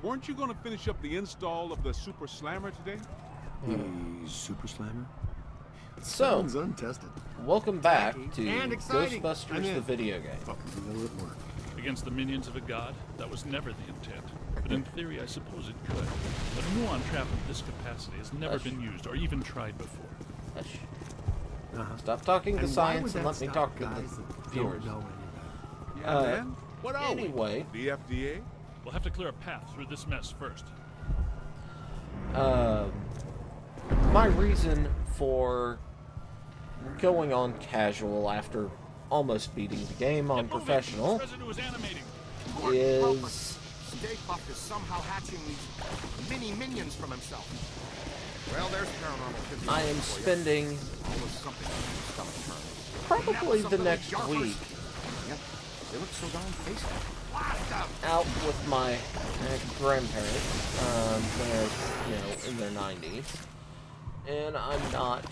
weren't you going to finish up the install of the Super Slammer today? The Super Slammer? So, Sounds untested. welcome back to and exciting. Ghostbusters, the video game. Fucking will it work? Against the minions of a god? That was never the intent. But in theory, I suppose it could. But a muon trap of this capacity has never been used or even tried before. Hush. Stop talking to And why science would and that let me stop talk to guys the that viewers. don't know any Yeah, man. What are Anyway, we? The FDA? We'll have to clear a path through this mess first. my reason for going on casual after almost beating the game on professional President was animating. is Stay Puffed is somehow hatching these mini minions from himself. Well, there's paranormal physiology I am for you. spending Always something to do with stomach turn. probably the Something next like week Yep, they look so darn tasty. out with my grandparents. They're, in their 90s. And I'm not,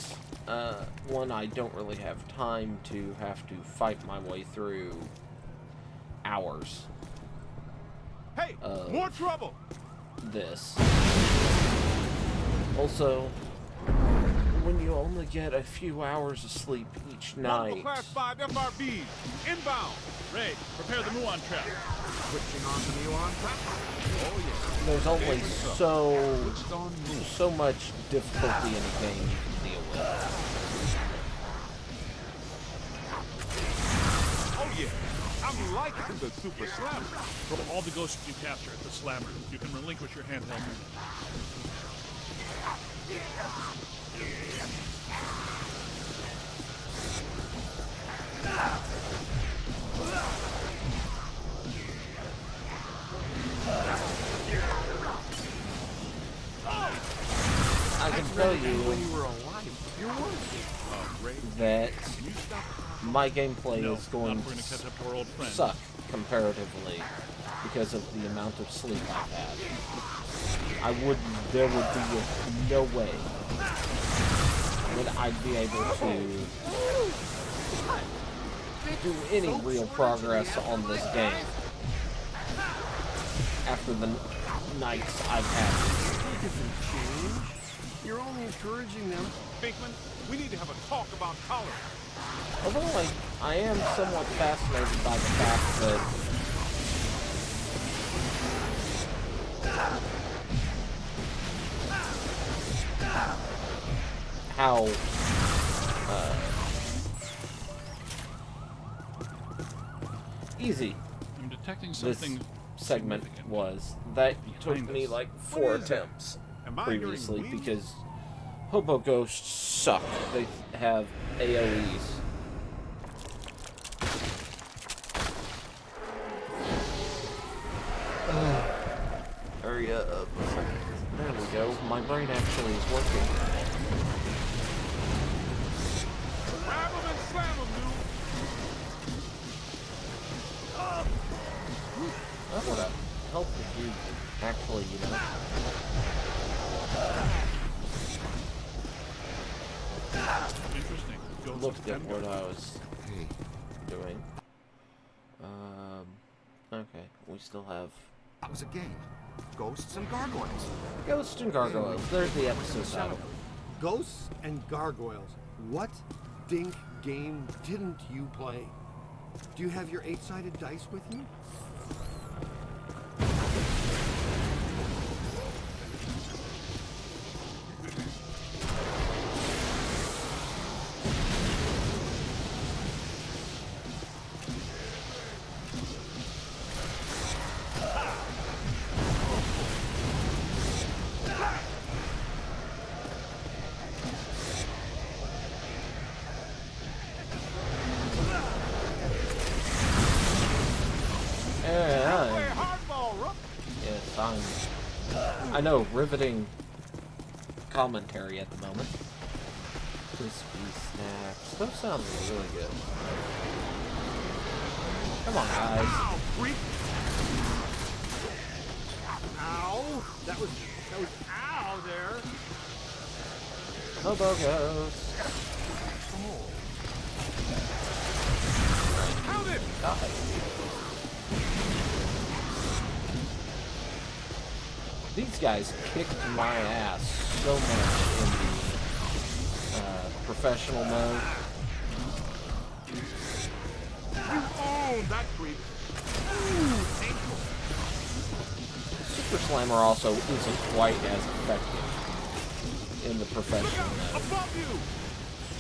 one, I don't really have time to have to fight my way through hours Hey, of more trouble! this. Also, when you only get a few hours of sleep each night, Class 5 FRBs, inbound! Ray, prepare the muon trap. Switching on to muon trap. Oh yeah. there's only Switched on move. so much difficulty in a game you can deal with. Oh yeah, I'm liking the Super Slammer. Throw all the ghosts you capture at the slammer. You can relinquish your handheld unit. I can tell you When you were alive, you were. that my gameplay No, is going not if we're gonna catch up to our old to friend. suck comparatively because of the amount of sleep I've had. There would be no way that I'd be able to do any real progress on this game after the nights I've had. It doesn't change. You're only encouraging them. Pinkman, we need to have a talk about tolerance. Although I am somewhat fascinated by the fact that how easy I'm detecting this something segment significant. was. That took Behind me us. like What 4 is that? attempts Am I previously hearing wind? because Hobo Ghosts suck. They have AoEs. Hurry up. There we go. My brain actually is working. Grab him and slam him, dude! That would have helped if you actually, Interesting. Ghosts looked at tender. what I was Hey, doing. Okay. We still have that was a game. Ghosts and Gargoyles. Ghosts and Gargoyles. There's the episode Shut title. up. Ghosts and Gargoyles. What dink game didn't you play? Do you have your 8-sided dice with you? Play hardball, Rook! Yes, I know, riveting commentary at the moment. Crispy snacks. Those sound really good. Come on, guys. Ow, freak! Ow! That was ow there. Hobo Ghost. Count it! Die. These guys kicked my ass so much in the professional mode. You own that creep. Super Slammer also isn't quite as effective in the Look professional out! mode. Above you!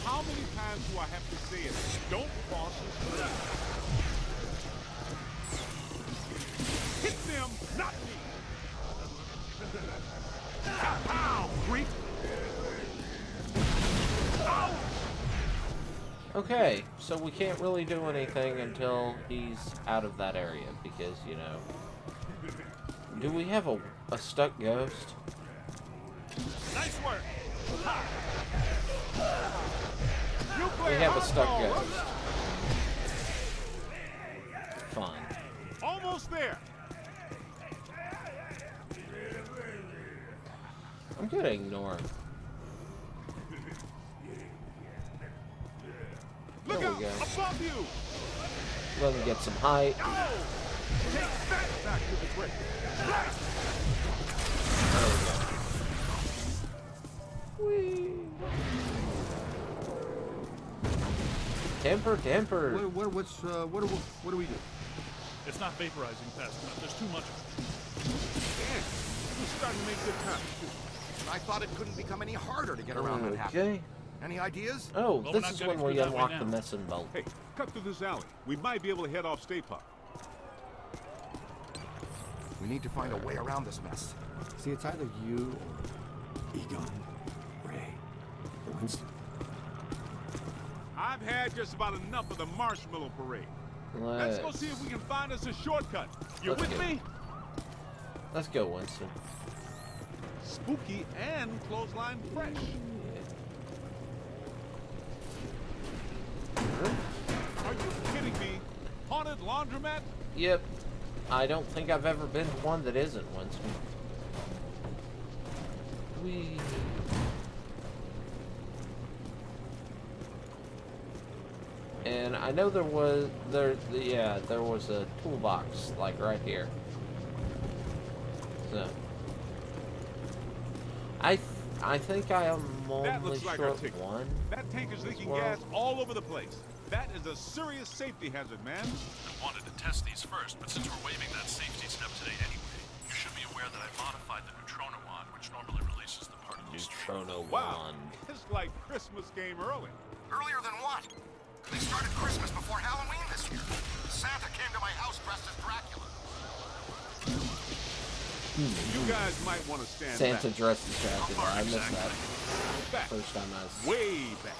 How many times do I have to say it? Don't cross the street. Hit them, not me! Pow! Creep! Ow! Okay, so we can't really do anything until he's out of that area, because, you know... Do we have a stuck ghost? Nice work! Ha. We have a stuck ghost. Fine. Almost there! I'm gonna ignore him. Look There out! we go. Above you! Let me get some height. Oh! Take that back to the brick! Right. There we go. Whee! Temper. What do we do? It's not vaporizing fast enough. There's too much of it. Yeah, we're starting to make good time. I thought it couldn't become any harder to get around Manhattan. Okay. Any ideas? Oh, Well, we're this not is getting when we through that way unlock the now. Messin Bolt. Hey, cut through this alley. We might be able to head off Stay Puffed. We need to find a way around this mess. See, it's either you or Egon, Ray, or Winston. I've had just about enough of the marshmallow parade. Let's go see if we can find us a shortcut. You Let's with go. me? Let's go, Winston. Spooky and clothesline fresh. Are you kidding me? Haunted laundromat? Yep. I don't think I've ever been to one that isn't Winston. Whee. And I know there was a toolbox like right here. So I think I am That only looks like our short ticket. one. That tank is leaking Well- gas all over the place. That is a serious safety hazard, man. I wanted to test these first, but since we're waiving that safety step today anyway, you should be aware that I modified the Neutrona wand, which normally releases the particle stream. Neutrona Wow, wand. it's like Christmas game early. Earlier than what? They started Christmas before Halloween this year. Santa came to my house dressed as Dracula. You guys might want to stand Santa back. dressed as Dracula. I missed that Back. first time I was. Way back.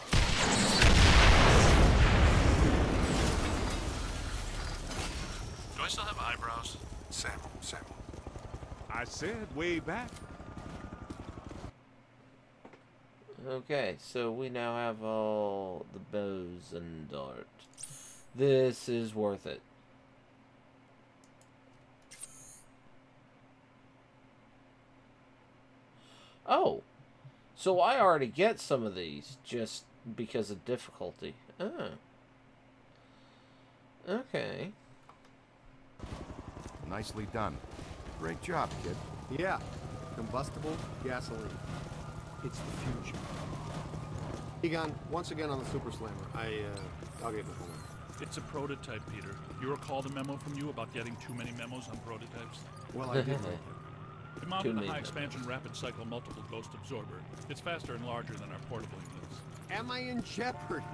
Do I still have eyebrows? Sam. I said way back. Okay, so we now have all the bows and dart. This is worth it. Oh, so I already get some of these just because of difficulty. Oh. Okay. Nicely done. Great job, kid. Yeah, combustible gasoline. It's the future. Egon, once again on the Super Slammer. I'll give it a homework. It's a prototype, Peter. You recall the memo from you about getting too many memos on prototypes? Well, I did like it. We mounted Too the many high expansion rapid cycle multiple ghost absorber. It's faster and larger than our portable units. Am I in jeopardy?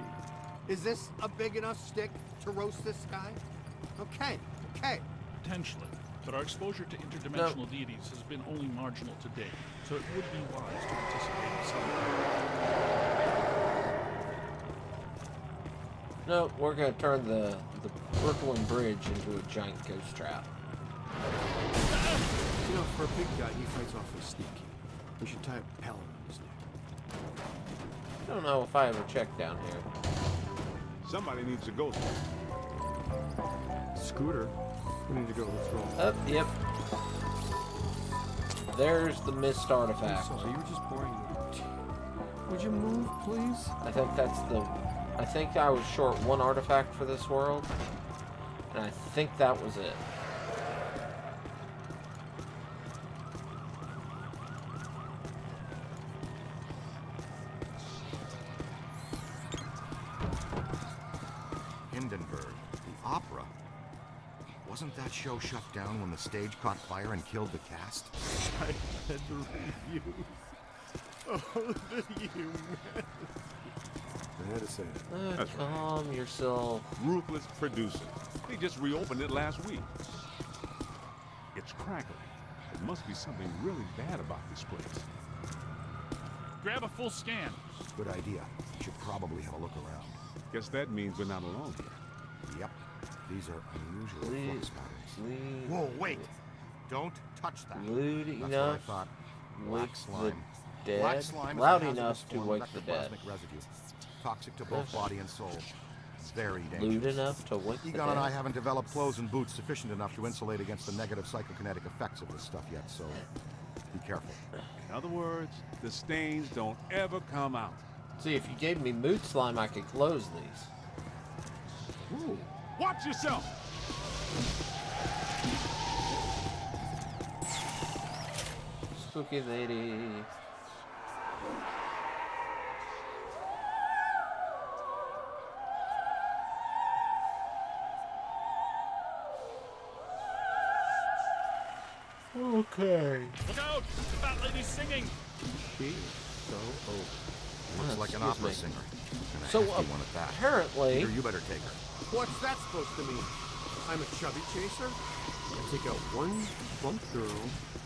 Is this a big enough stick to roast this guy? Okay. Potentially. But our exposure to interdimensional deities has been only marginal to date, so it would be wise to anticipate something. No, we're gonna turn the Brooklyn Bridge into a giant ghost trap. You know, for a big guy, he fights awfully sneaky. We should tie a pellet on his neck. I don't know if I ever checked down here. Somebody needs to go. Scooter, we need to go. Let's roll. Yep. There's the missed I'm artifact. sorry, you were just pouring your tea. Would you move, please? I think that's the... I think I was short one artifact for this world. And I think that was it. Wasn't that show shut down when the stage caught fire and killed the cast? I had to refuse. Oh, the humanity. I had to say it. That's right. Calm yourself. Ruthless producing. They just reopened it last week. It's crackling. There must be something really bad about this place. Grab a full scan. Good idea. Should probably have a look around. Guess that means we're not alone here. Yep. These are unusual flux patterns. Leave. Whoa, wait! Don't touch that. Loud That's what I enough. thought. Wake Black the slime. dead. Black slime is Loud a hazardous enough to form of wake the dead. ectoplasmic residue. Toxic to both body and soul. Very Loud dangerous. enough to wake the Egon and I dead. haven't developed clothes and boots sufficient enough to insulate against the negative psychokinetic effects of this stuff yet, so be careful. In other words, the stains don't ever come out. See, if you gave me mood slime, I could close these. Ooh. Watch yourself! Spooky lady. Okay. Look out! The fat lady's singing! She's so old. Looks like an excuse opera me. singer. And a So, hefty one at that. apparently, Peter, you better take her. What's that supposed to mean? I'm a chubby chaser? I take out one plump girl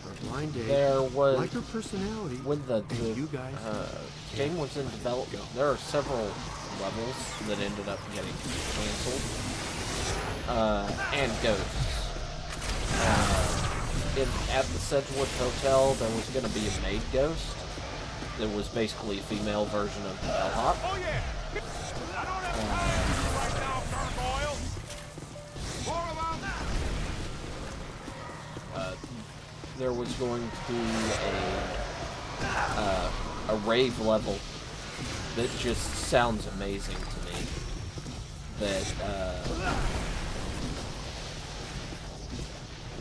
on a blind date. there was, like her personality. when the and you guys game was in development, there are several levels that ended up getting canceled. And ghosts. At the Sedgwick Hotel, there was going to be a maid ghost that was basically a female version of the bellhop. Oh, yeah! I don't have time for you right now, Gargoyles! More about that! There was going to be a rave level that just sounds amazing to me. That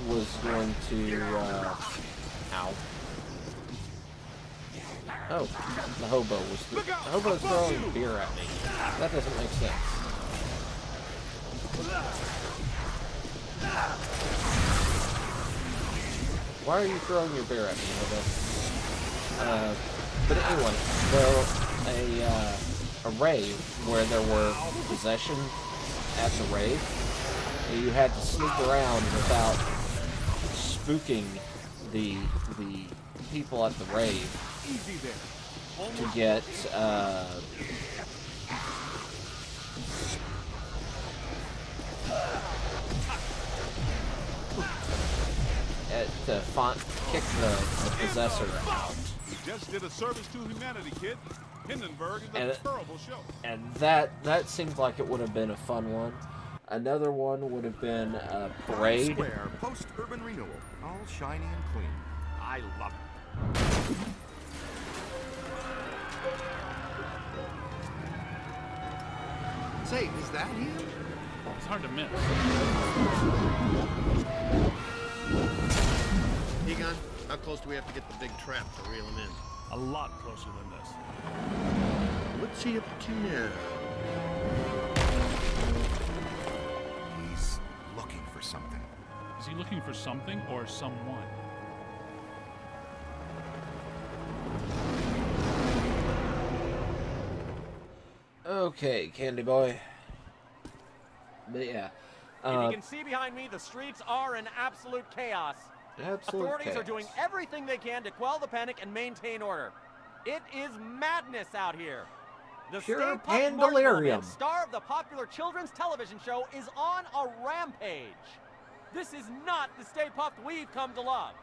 was going to ow. Oh, the hobo was the hobo's throwing beer at me. That doesn't make sense. Why are you throwing your beer at me, hobo? But anyway, a rave where there were possession at the rave, and you had to sneak around without spooking the people at the rave Easy there. to get kick the possessor out. You just did a service to humanity, kid. Hindenburg is And a terrible show. And that seemed like it would have been a fun one. Another one would have been a parade. Square, post-urban renewal. All shiny and clean. I love it. Say, is that him? It's hard to miss. Egon, how close do we have to get the big trap to reel him in? A lot closer than this. What's he up to now? He's looking for something. Is he looking for something or someone? Okay, Candy Boy. But yeah. If you can see behind me, the streets are in absolute chaos. Absolute Authorities chaos. are doing everything they can to quell the panic and maintain order. It is madness out here. The Pure Stay Puffed Marshmallow pandalarium. Man, star of the popular children's television show, is on a rampage. This is not the Stay Puffed we've come to love.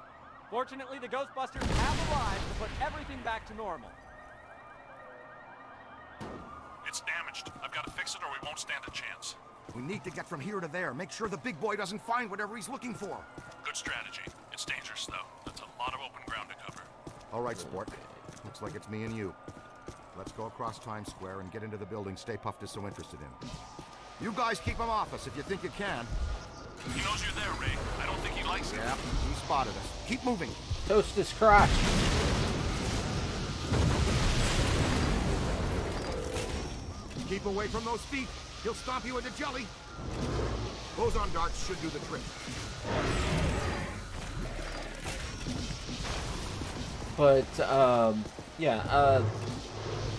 Fortunately, the Ghostbusters have arrived to put everything back to normal. It's damaged. I've got to fix it or we won't stand a chance. We need to get from here to there. Make sure the big boy doesn't find whatever he's looking for. Good strategy. It's dangerous, though. That's a lot of open ground to cover. All right, sport. Looks like it's me and you. Let's go across Times Square and get into the building Stay Puffed is so interested in. You guys keep him off us if you think you can. He knows you're there, Ray. I don't think he likes it. Yeah, he spotted us. Keep moving. Toast his crotch. Keep away from those feet. He'll stomp you into jelly. Boson darts should do the trick. But, yeah,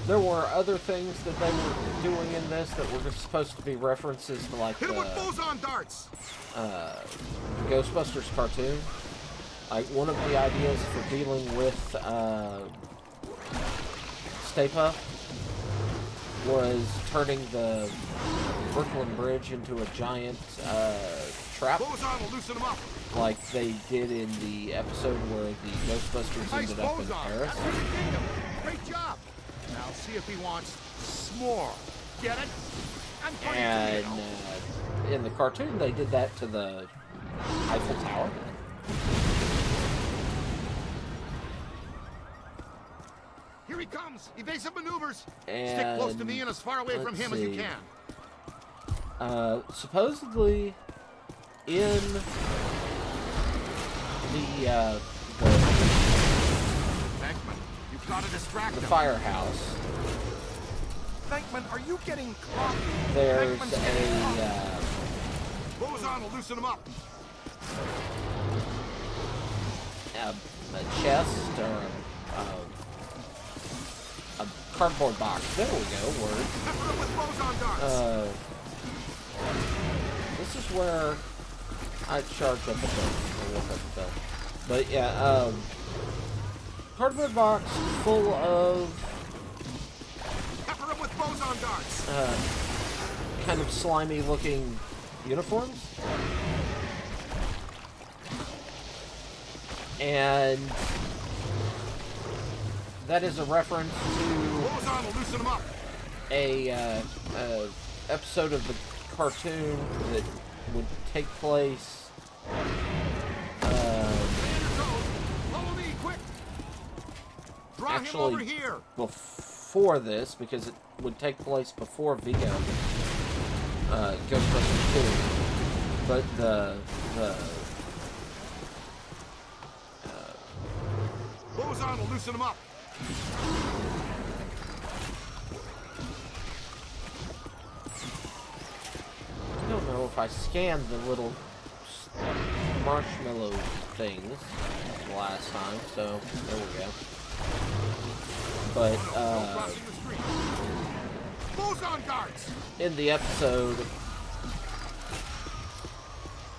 there were other things that they were doing in this that were just supposed to be references to, like, Hit him with boson darts! the Ghostbusters cartoon. Like, one of the ideas for dealing with, Stay Puffed was turning the Brooklyn Bridge into a giant, trap. Boson will loosen him up! Like they did in the episode where the Ghostbusters Nice ended up in boson! Paris. That's really kingdom! Great job! Now see if he wants s'more. Get it? I'm funny And too, you know. in the cartoon, they did that to the Eiffel Tower. Here he comes! Evasive maneuvers! And Stick close to me and as far away from let's him as you see. can. Supposedly, in the Bankman, you've got to distract him. firehouse, Bankman, are you getting caught? there's Bankman's a getting caught. Boson will loosen him up. a chest or a cardboard box. There we go. Word. Pepper him with boson darts. This is where I charge up a bit. But yeah, cardboard box full of Pepper him with boson darts. kind of slimy looking uniforms. And that is a reference to Boson will loosen him up. a episode of the cartoon that would take place Follow me, quick. Draw him over actually here. before this, because it would take place before Vigo Ghostbusters 2. But the Boson will loosen him up. I don't know if I scanned the little marshmallow things last time, so there we go. But No crossing the street. Boson darts. in the episode,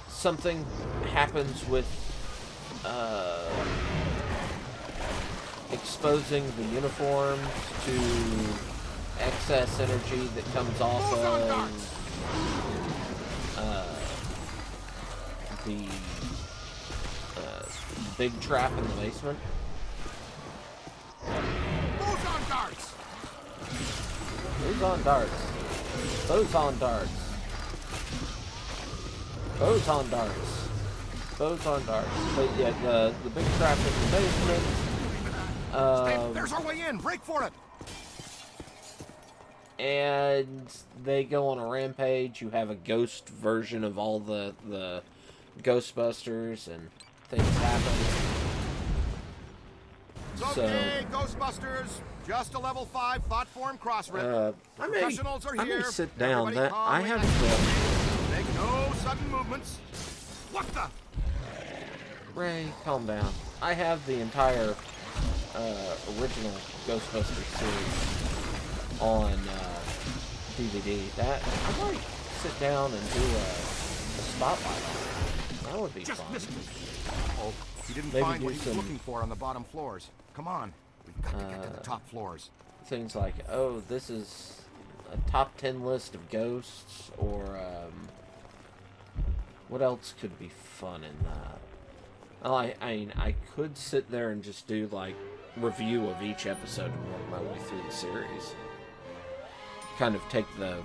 something happens with exposing the uniforms to excess energy that comes off Boson darts. the big trap in the basement. Boson darts. Boson darts. Boson darts. Boson darts. Boson darts. But yeah, the big trap in the basement. There's our way in. Break for it. And they go on a rampage. You have a ghost version of all the Ghostbusters, and things happen. It's okay, Ghostbusters. Just a level 5 thought form cross rip. I Professionals are may here. sit down. Everybody That I calmly have Make no sudden movements. What the? Ray, calm down. I have the entire original Ghostbusters series on DVD. That I might sit down and do a spotlight on it. That would be Just fun. missed me. Oh, he didn't Maybe find do what he was some- looking for on the bottom floors. Come on. We've got to get to the top floors. Things like, oh, this is a top 10 list of ghosts, or what else could be fun in that? Well, I mean, I could sit there and just do like review of each episode and work my way through the series. Kind of take the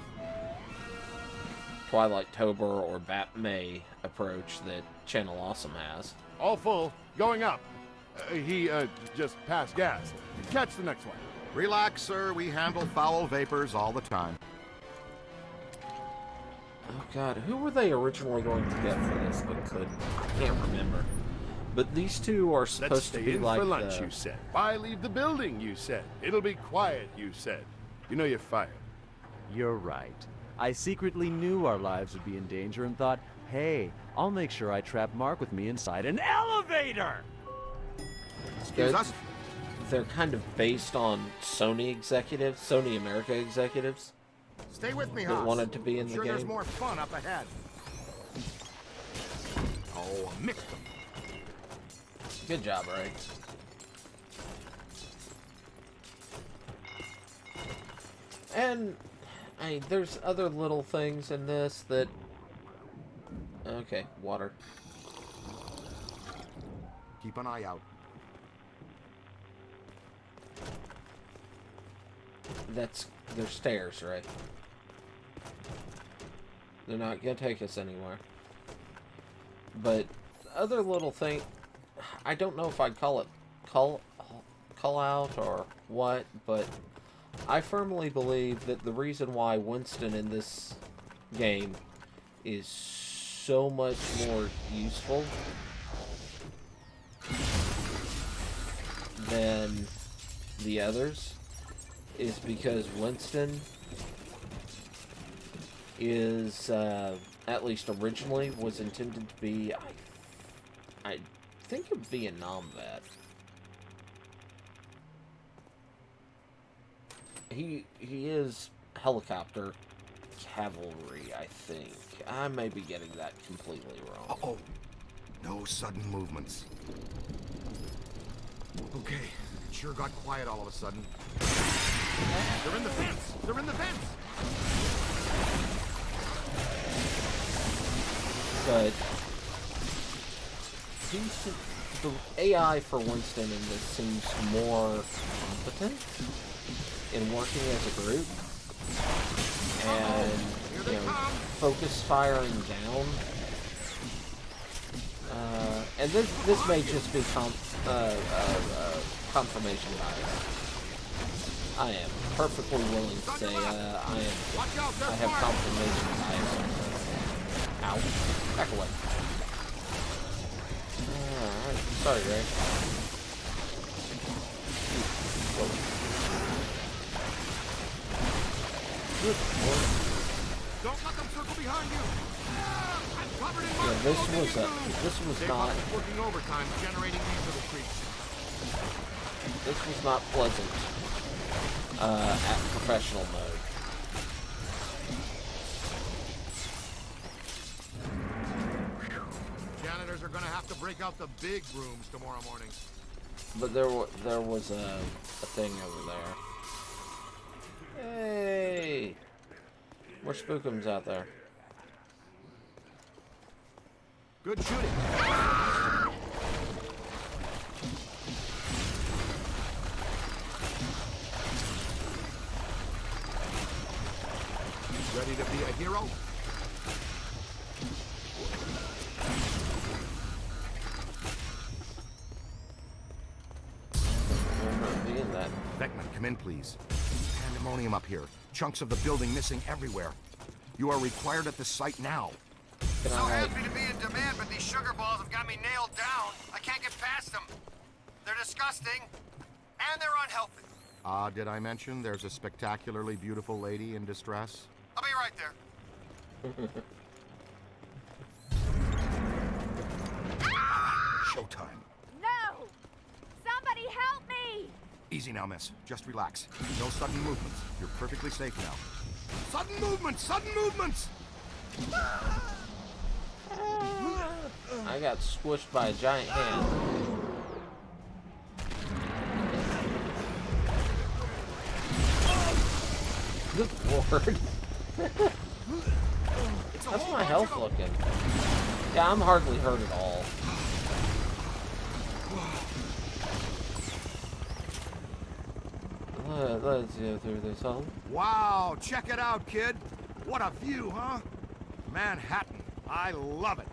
Twilight-tober or Bat-May approach that Channel Awesome has. All full. Going up. He just passed gas. Catch the next one. Relax, sir. We handle foul vapors all the time. Oh god, who were they originally going to get for this but couldn't? I can't remember. But these two are supposed Let's to stay be in like for lunch, the... you said. Why leave the building, you said. It'll be quiet, you said. You know you're fired. You're right. I secretly knew our lives would be in danger and thought, hey, I'll make sure I trap Mark with me inside an elevator! Excuse us? They're kind of based on Sony executives, Sony America executives. Stay with me, That Haas. wanted to be in I'm the sure there's game. more fun up ahead. Oh, a mixed them. Good job, Ray. And there's other little things in this that... Okay, water. Keep an eye out. They're stairs, right? They're not gonna take us anywhere. But other little thing, I don't know if I'd call it call out or what, but I firmly believe that the reason why Winston in this game is so much more useful than the others is because Winston is, at least originally, was intended to be, I think a Vietnam vet. He is helicopter cavalry, I think. I may be getting that completely wrong. Uh-oh. No sudden movements. Okay. It sure got quiet all of a sudden. They're in the fence! They're in the fence! But the AI for Winston in this seems more competent in working as a group and, you know, focus firing down. And this may just be confirmation bias. I am perfectly willing to say I have confirmation bias. Ow. Back away. Alright. Sorry, Ray. Good Lord. Don't let them circle behind you! I'm covered in Yeah, mud! this Go, was baby, go! this was Stay not Puft working overtime, generating these little creeps. this was not pleasant at professional mode. Janitors are gonna have to break out the big brooms tomorrow morning. But there was a thing over there. Hey! More spookums out there. Good shooting. Ready to be a hero? Being that. Beckman, come in, please. Pandemonium up here. Chunks of the building missing everywhere. You are required at the site now. Can So I, happy to be in demand, but these sugar balls have got me nailed down. I can't get past them. They're disgusting, and they're unhealthy. Did I mention there's a spectacularly beautiful lady in distress? I'll be right there. Showtime. No! Somebody help me! Easy now, miss. Just relax. No sudden movements. You're perfectly safe now. Sudden movements! Sudden movements! I got squished by a giant hand. Good Lord. How's my health looking? Yeah, I'm hardly hurt at all. Let's go through this hole. Wow, check it out, kid. What a view, huh? Manhattan. I love it.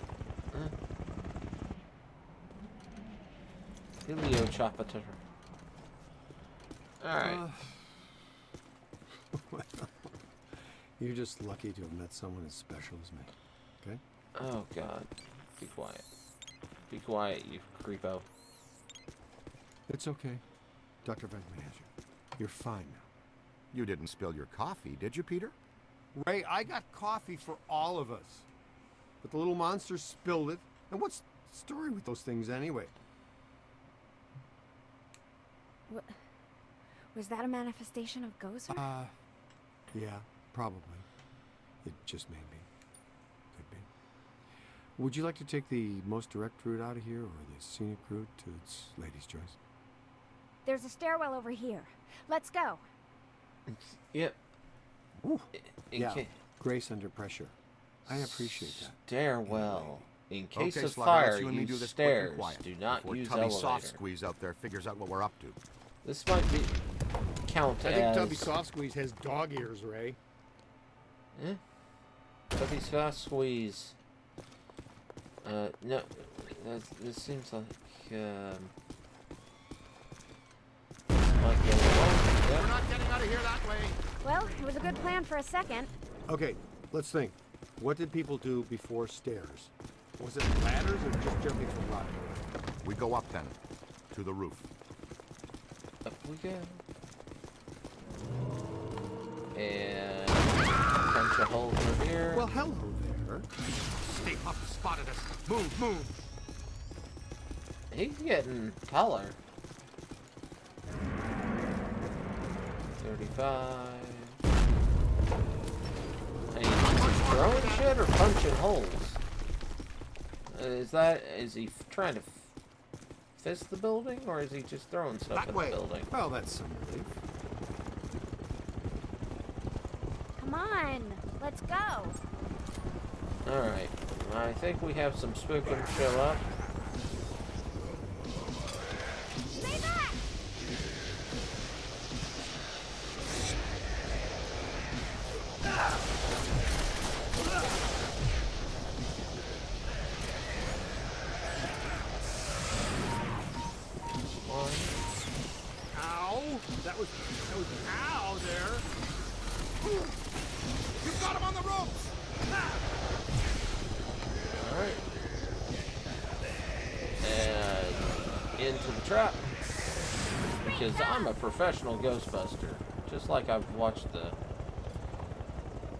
Heliochopter. Alright. Well, you're just lucky to have met someone as special as me. Okay? Oh god. Be quiet. Be quiet, you creepo. It's okay. Dr. Venkman has you. You're fine now. You didn't spill your coffee, did you, Peter? Ray, I got coffee for all of us. But the little monster spilled it. And what's the story with those things anyway? Was that a manifestation of Gozer? Yeah, probably. It just may be. Could be. Would you like to take the most direct route out of here, or the scenic route to its lady's choice? There's a stairwell over here. Let's go. Yep. Ooh. In Yeah, grace under pressure. I appreciate that. Stairwell. In case Okay, of Slugger, fire, let's you and me do use this quick and stairs. quiet Do not before use Tubby elevator. Soft Squeeze out there figures out what we're up to. This might be count I as. think Tubby Soft Squeeze has dog ears, Ray. Eh? Tubby Soft Squeeze. No, this seems like might be a little long. We're Yep. not getting out of here that way. Well, it was a good plan for a second. Okay, let's think. What did people do before stairs? Was it ladders or just jumping from rock? We go up then, to the roof. Up we go. And punch a hole through here. Well, hello there. Stay Puffed spotted us. Move, move. He's getting taller. 35. And he's throwing shit or punching holes? Is he trying to fist the building, or is he just throwing stuff That at way. the building? Well, that's some relief. Come on, let's go. Alright, I think we have some spookum show up. Stay back! One. Ow! That was ow there. You've got him on the ropes! Alright. And into the trap. Because I'm a professional Ghostbuster. Just like I've watched the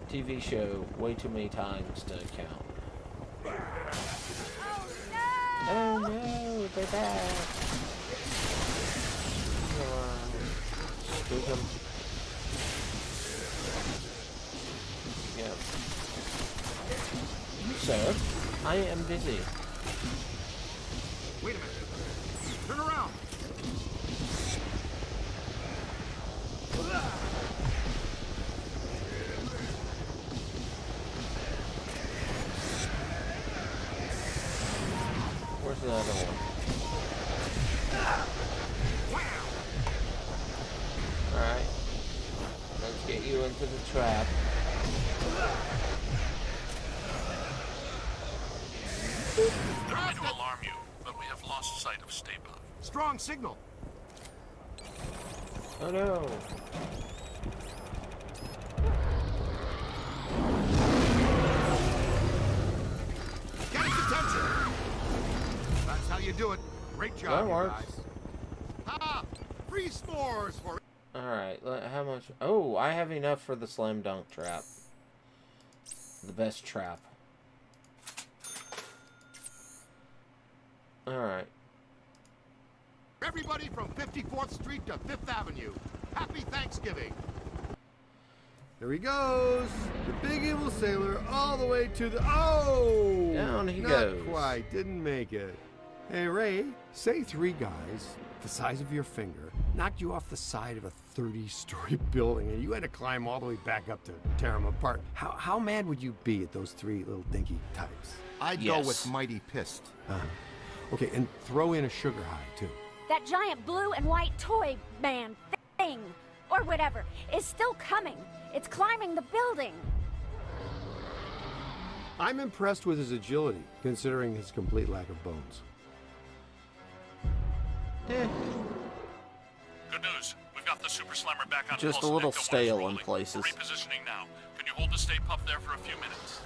TV show way too many times to count. Oh no, they're back. Spook them. Yeah. Sir, I am busy. Wait a minute. Turn around. Where's the other one? Alright. Let's get you into the trap. Don't mean to alarm you, but we have lost sight of Stay Puffed. Strong signal. Oh no. Get his attention. That's how you do it. Great job, That you works. guys. Ha! Free s'mores for Alright, how much? Oh, I have enough for the slam dunk trap. The best trap. Alright. everybody from 54th Street to 5th Avenue. Happy Thanksgiving. There he goes, the big evil sailor, all the way to the... Oh! Down he Not goes. quite, didn't make it. Hey, Ray, say 3 guys, the size of your finger, knocked you off the side of a 30-story building, and you had to climb all the way back up to tear them apart. How mad would you be at those 3 little dinky types? I'd go with mighty pissed. Okay, and throw in a sugar high, too. That giant blue and white toy man thing, or whatever, is still coming. It's climbing the building. I'm impressed with his agility, considering his complete lack of bones. Eh, Good news. We've got the Super Slammer back on just a pulse and little Ecto 1 is stale in rolling. places. We're repositioning now. Can you hold the Stay Puffed there for a few minutes?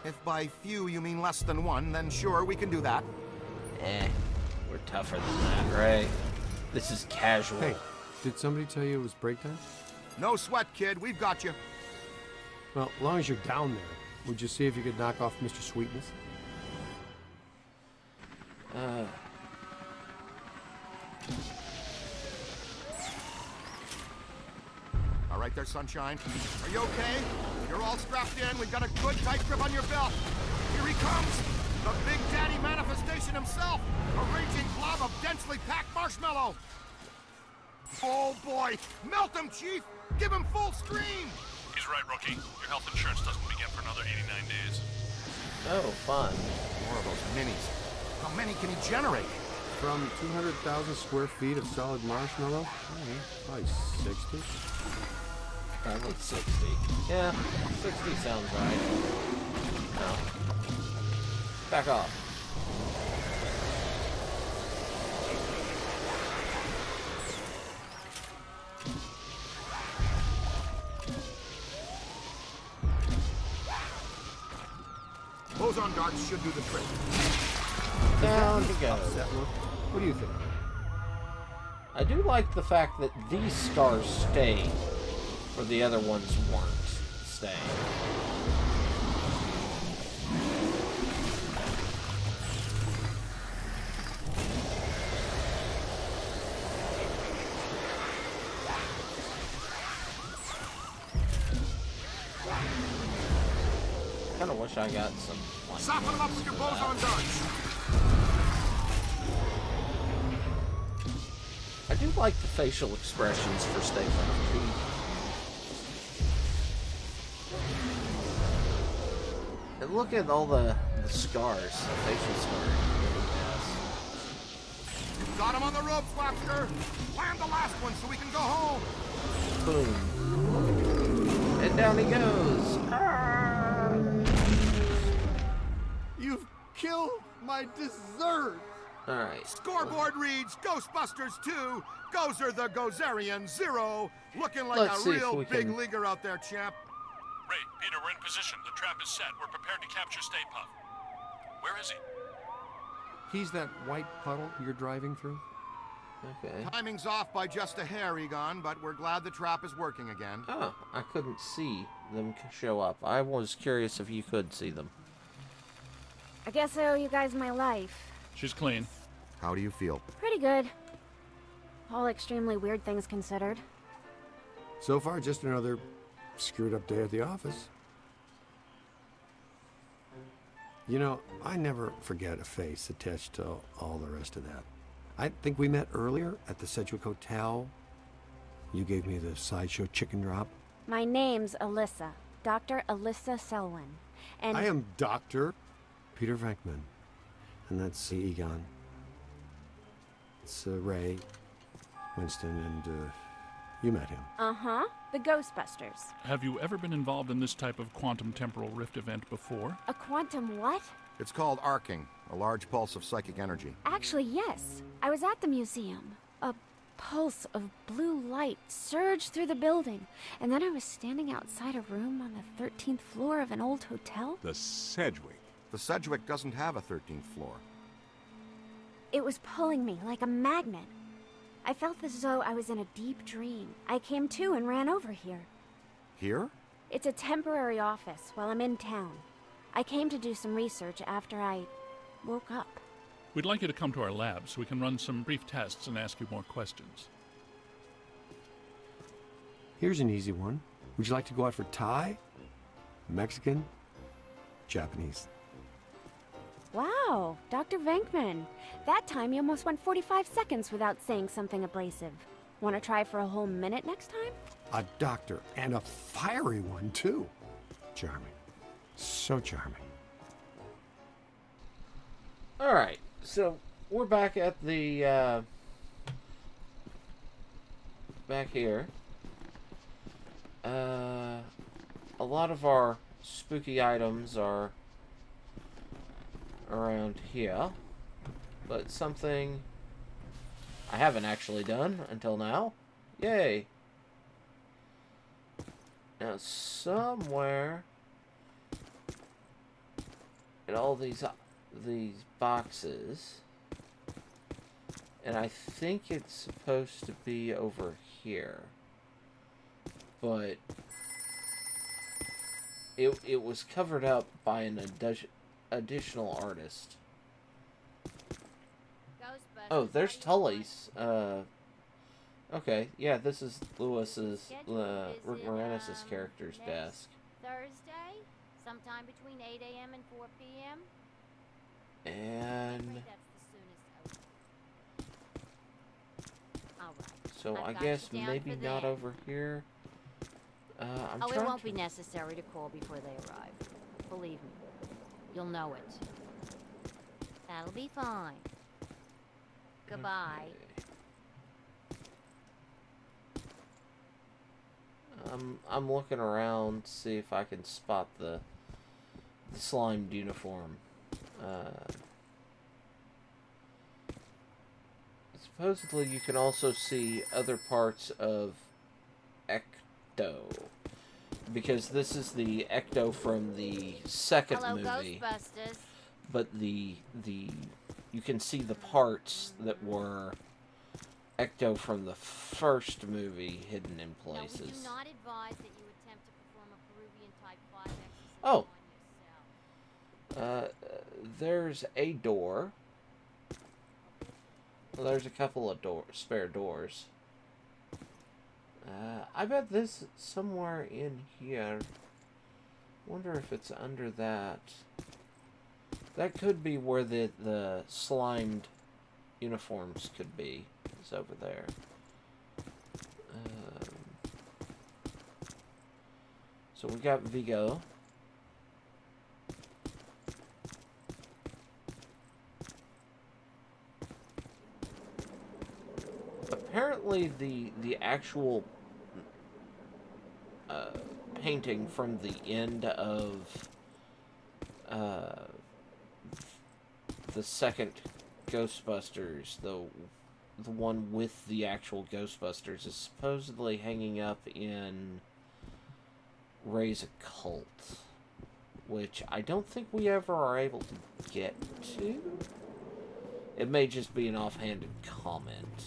If by few you mean less than 1, then sure, we can do that. We're tougher than that, right? This is casual. Hey, did somebody tell you it was break time? No sweat, kid. We've got you. Well, as long as you're down there, would you see if you could knock off Mr. Sweetness? All right there, Sunshine. Are you okay? You're all strapped in. We've got a good tight grip on your belt. Here he comes. The Big Daddy manifestation himself. A raging blob of densely packed marshmallow. Oh, boy. Melt him, Chief. Give him full scream. He's right, Rookie. Your health insurance doesn't begin for another 89 days. Oh, fun. More of those minis. How many can he generate? From 200,000 square feet of solid marshmallow? Probably 60. Probably 60. Yeah, 60 sounds right. No. Back off. Boson darts should do the trick. Down he goes. What do you think? I do like the fact that these stars stay, where the other ones weren't staying. I kind of wish I got some. Like, soften them up with your boson darts. I do like the facial expressions for Stay Puffed. And look at all the scars, the facial scars. You've got him on the ropes, Lobster. Land the last one so we can go home. Boom. And down he goes. You've killed my dessert! Alright. Scoreboard reads Ghostbusters 2, Gozer the Gozerian 0. Looking like Let's a see if real we big can- leaguer out there, champ. Ray, Peter, we're in position. The trap is set. We're prepared to capture Stay Puft. Where is he? He's that white puddle you're driving through? Okay. Timing's off by just a hair, Egon, but we're glad the trap is working again. Oh, I couldn't see them show up. I was curious if you could see them. I guess I owe you guys my life. She's clean. How do you feel? Pretty good. All extremely weird things considered. So far, just another screwed up day at the office. You know, I never forget a face attached to all the rest of that. I think we met earlier at the Sedgwick Hotel. You gave me the sideshow chicken drop. My name's Alyssa. Dr. Alyssa Selwyn. And I am Dr. Peter Venkman. And that's Egon. It's Ray, Winston, and you met him. Uh-huh. The Ghostbusters. Have you ever been involved in this type of quantum temporal rift event before? A quantum what? It's called arcing, a large pulse of psychic energy. Actually, yes. I was at the museum. A pulse of blue light surged through the building, and then I was standing outside a room on the 13th floor of an old hotel. The Sedgwick. The Sedgwick doesn't have a 13th floor. It was pulling me like a magnet. I felt as though I was in a deep dream. I came to and ran over here. Here? It's a temporary office while I'm in town. I came to do some research after I woke up. We'd like you to come to our lab so we can run some brief tests and ask you more questions. Here's an easy one. Would you like to go out for Thai? Mexican? Japanese? Wow, Dr. Venkman. That time you almost went 45 seconds without saying something abrasive. Want to try for a whole minute next time? A doctor, and a fiery one, too. Charming. So charming. Alright, so we're back at the, back here. A lot of our spooky items are around here, but something I haven't actually done until now. Yay! Now somewhere in all these boxes, and I think it's supposed to be over here, but it was covered up by an additional artist. Oh, there's Tully's. Okay, yeah, this is Lewis's, Rick Moranis' character's desk. Thursday, sometime between 8 a.m. and 4 p.m. And That's the soonest. All right. so I've I got guess you down maybe for not then. over here. I'm Oh, it trying won't to... be necessary to call before they arrive. Believe me, you'll know it. That'll be fine. Goodbye. I'm looking around to see if I can spot the slimed uniform. Supposedly you can also see other parts of Ecto. Because this is the Ecto from the second Hello, movie. Ghostbusters. But you can see the parts that were Ecto from the first movie hidden in No, we places. do not advise that you attempt to perform a Peruvian type 5 exorcism Oh. on yourself. There's a door. Well, there's a couple of spare doors. I bet this is somewhere in here. Wonder if it's under that. That could be where the slimed uniforms could be. It's over there. So we got Vigo. Apparently the actual painting from the end of the second Ghostbusters, the one with the actual Ghostbusters, is supposedly hanging up in Ray's occult, which I don't think we ever are able to get to. It may just be an offhanded comment.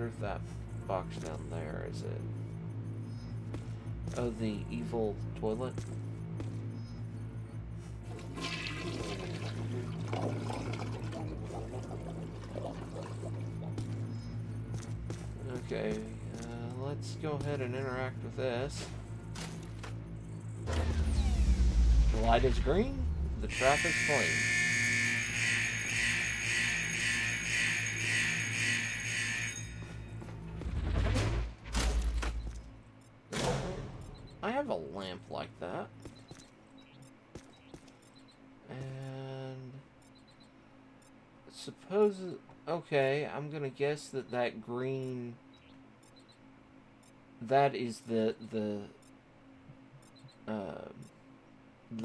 If that box down there is it? Oh, the evil toilet. Okay, let's go ahead and interact with this. The light is green, the trap is clean. I have a lamp like that. And suppose, okay, I'm gonna guess that green, that is the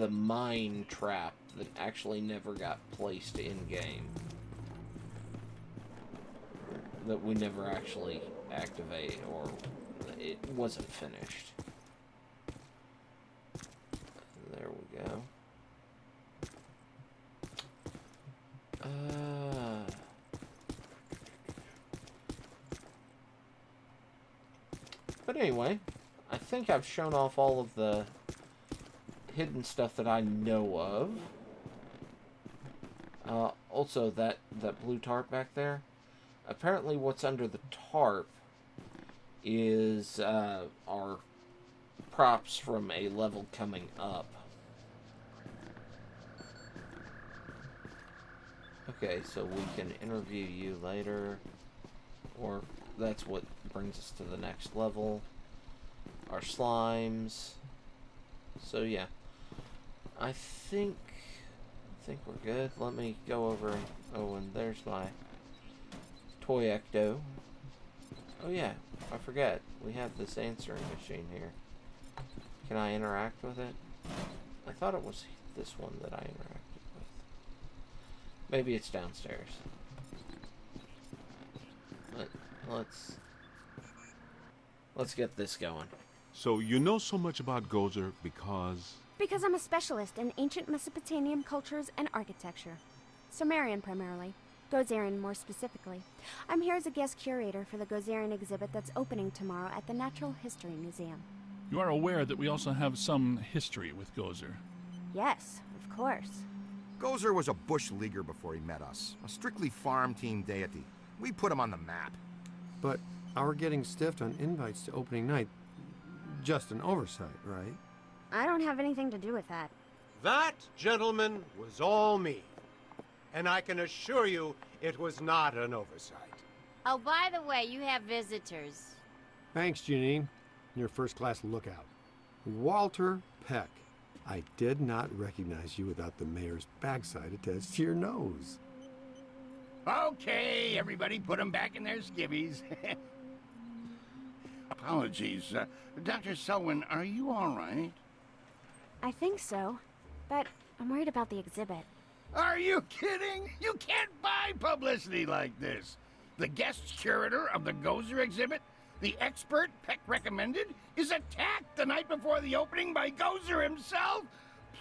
mine trap that actually never got placed in game. That we never actually activate, or it wasn't finished. There we go. But anyway, I think I've shown off all of the hidden stuff that I know of. Also, that blue tarp back there. Apparently what's under the tarp is our props from a level coming up. Okay, so we can interview you later, or that's what brings us to the next level. Our slimes. So yeah, I think we're good. Let me go over. Oh, and there's my toy Ecto. Oh yeah, I forget. We have this answering machine here. Can I interact with it? I thought it was this one that I interacted with. Maybe it's downstairs. Let's get this going. So you know so much about Gozer because... because I'm a specialist in ancient Mesopotamian cultures and architecture. Sumerian primarily. Gozerian more specifically. I'm here as a guest curator for the Gozerian exhibit that's opening tomorrow at the Natural History Museum. You are aware that we also have some history with Gozer. Yes, of course. Gozer was a bush leaguer before he met us. A strictly farm team deity. We put him on the map. But our getting stiffed on invites to opening night, just an oversight, right? I don't have anything to do with that. That, gentlemen, was all me. And I can assure you it was not an oversight. Oh, by the way, you have visitors. Thanks, Janine. You're a first-class lookout. Walter Peck. I did not recognize you without the mayor's backside attached to your nose. Okay, everybody put them back in their skivvies. Apologies. Dr. Selwyn, are you all right? I think so, but I'm worried about the exhibit. Are you kidding? You can't buy publicity like this. The guest curator of the Gozer exhibit, the expert Peck recommended, is attacked the night before the opening by Gozer himself?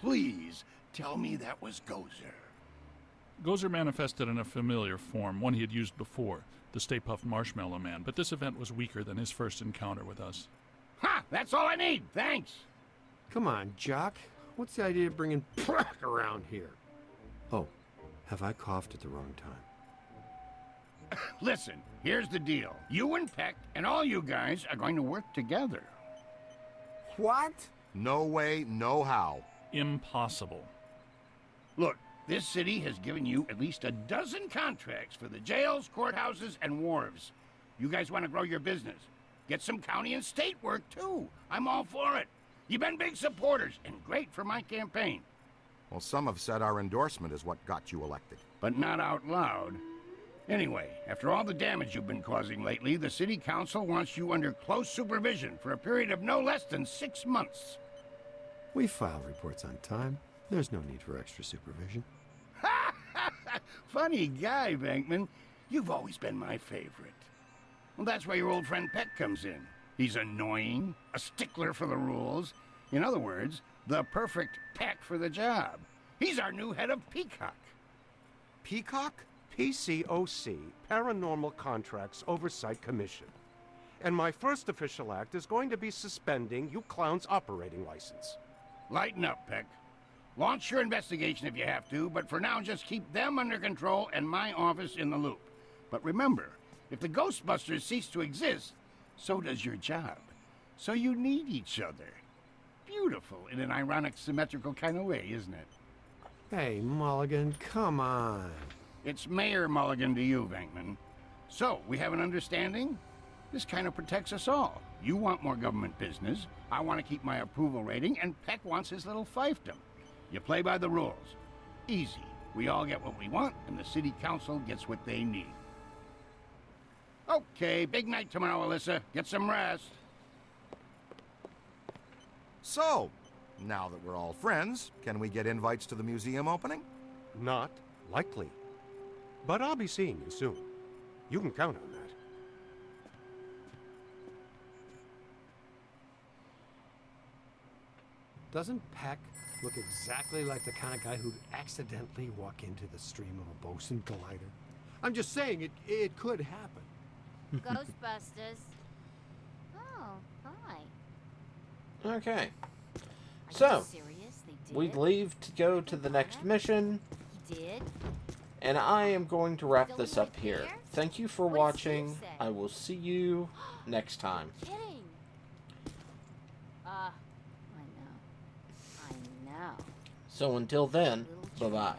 Please tell me that was Gozer. Gozer manifested in a familiar form, one he had used before, the Stay Puffed Marshmallow Man, but this event was weaker than his first encounter with us. Ha! That's all I need, thanks! Come on, Jock. What's the idea of bringing Peck around here? Oh, have I coughed at the wrong time? Listen, here's the deal. You and Peck and all you guys are going to work together. What? No way, no how. Impossible. Look, this city has given you at least a dozen contracts for the jails, courthouses, and wharves. You guys want to grow your business. Get some county and state work, too. I'm all for it. You've been big supporters, and great for my campaign. Well, some have said our endorsement is what got you elected. But not out loud. Anyway, after all the damage you've been causing lately, the city council wants you under close supervision for a period of no less than 6 months. We file reports on time. There's no need for extra supervision. Funny guy, Venkman. You've always been my favorite. Well, that's where your old friend Peck comes in. He's annoying, a stickler for the rules. In other words, the perfect Peck for the job. He's our new head of Peacock. Peacock? PCOC, Paranormal Contracts Oversight Commission. And my first official act is going to be suspending you clowns' operating license. Lighten up, Peck. Launch your investigation if you have to, but for now just keep them under control and my office in the loop. But remember, if the Ghostbusters cease to exist, so does your job. So you need each other. Beautiful in an ironic, symmetrical kind of way, isn't it? Hey, Mulligan, come on. It's Mayor Mulligan to you, Venkman. So, we have an understanding? This kind of protects us all. You want more government business, I want to keep my approval rating, and Peck wants his little fiefdom. You play by the rules. Easy. We all get what we want, and the city council gets what they need. Okay, big night tomorrow, Alyssa. Get some rest. So, now that we're all friends, can we get invites to the museum opening? Not likely. But I'll be seeing you soon. You can count on that. Doesn't Peck look exactly like the kind of guy who'd accidentally walk into the stream of a bosun collider? I'm just saying, it could happen. Ghostbusters. Oh, hi. Okay. Are So, you serious? They did? we leave to go to the next mission. He did? And I am going to wrap this up here. Thank you for watching. I will see you next time. Kidding. I know. So until then, bye-bye.